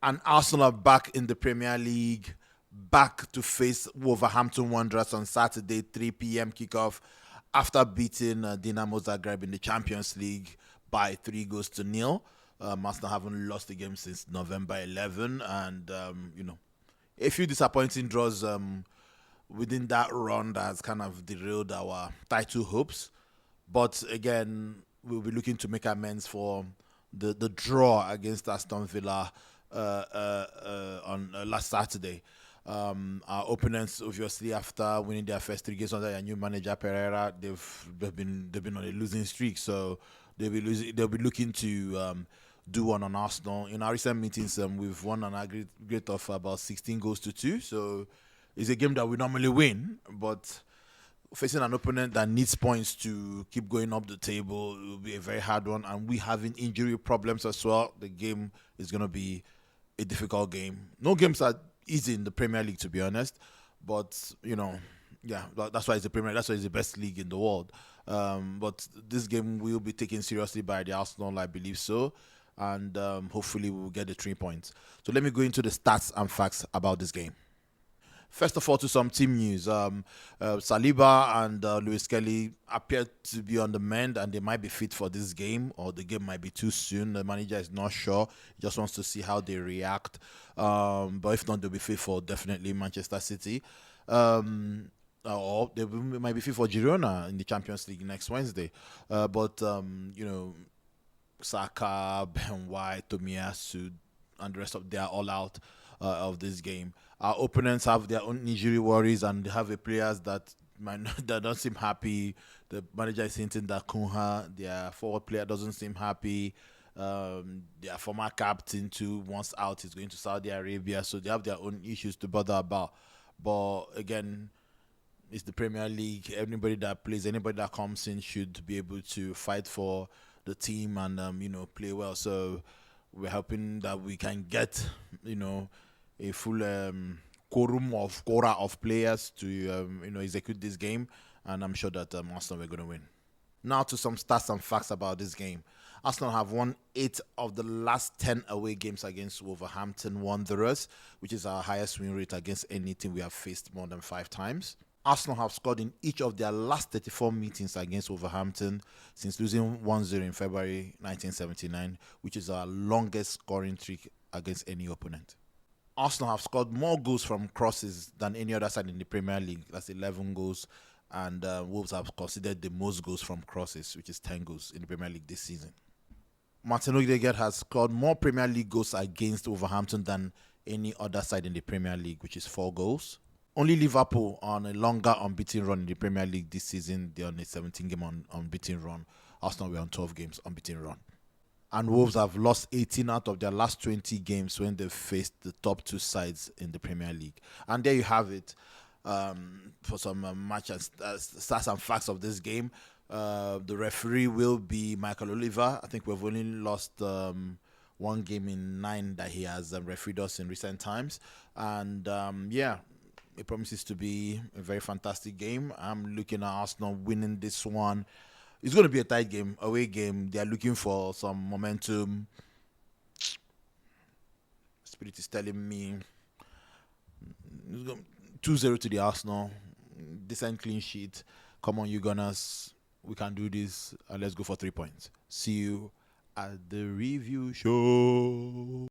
And Arsenal are back in the Premier League, back to face Wolverhampton Wanderers on Saturday, 3 p.m. kickoff, after beating Dinamo Zagreb in the Champions League by 3-0. Arsenal haven't lost a game since November 11, and a few disappointing draws within that run that has kind of derailed our title hopes. But again, we'll be looking to make amends for the draw against Aston Villa on last Saturday. Our opponents, obviously, after winning their first 3 games under their new manager Pereira, they've been on a losing streak, so they'll be looking to do one on Arsenal. In our recent meetings, we've won an aggregate of about 16-2, so it's a game that we normally win, but facing an opponent that needs points to keep going up the table, it will be a very hard one. And we having injury problems as well. The game is going to be a difficult game. No games are easy in the Premier League, to be honest. But, that's why it's the Premier League. That's why it's the best league in the world. But this game will be taken seriously by the Arsenal, I believe so. And hopefully we will get the 3 points. So let me go into the stats and facts about this game. First of all, to some team news. Saliba and Lewis-skelly appear to be on the mend, and they might be fit for this game, or the game might be too soon. The manager is not sure. He just wants to see how they react. But if not, they'll be fit for definitely Manchester City. Or they might be fit for Girona in the Champions League next Wednesday. Saka, Ben White, Tomiyasu, and the rest of they are all out of this game. Our opponents have their own injury worries, and they have players that that don't seem happy. The manager is hinting that Cunha, their forward player, doesn't seem happy. Their former captain too, once out, is going to Saudi Arabia, so they have their own issues to bother about. But again, it's the Premier League. Anybody that plays, anybody that comes in should be able to fight for the team and play well. So we're hoping that we can get a full quota of players to execute this game, and I'm sure that Arsenal are going to win. Now to some stats and facts about this game. Arsenal have won 8 of the last 10 away games against Wolverhampton Wanderers, which is our highest win rate against any team we have faced more than 5 times. Arsenal have scored in each of their last 34 meetings against Wolverhampton since losing 1-0 in February 1979, which is our longest scoring streak against any opponent. Arsenal have scored more goals from crosses than any other side in the Premier League. That's 11 goals. And Wolves have considered the most goals from crosses, which is 10 goals in the Premier League this season. Odegaard has scored more Premier League goals against Wolverhampton than any other side in the Premier League, which is 4 goals. Only Liverpool on a longer unbeaten run in the Premier League this season. They're on a 17-game unbeaten run. Arsenal were on 12 games unbeaten run. And Wolves have lost 18 out of their last 20 games when they faced the top 2 sides in the Premier League. And there you have it for some match stats and facts of this game. The referee will be Michael Oliver. I think we've only lost 1 game in 9 that he has refereed us in recent times. And it promises to be a very fantastic game. I'm looking at Arsenal winning this one. It's going to be a tight game, away game. They are looking for some momentum. Spirit is telling me 2-0 to the Arsenal. Decent clean sheet. Come on, you Gunners. We can do this. And let's go for 3 points. See you at the review show.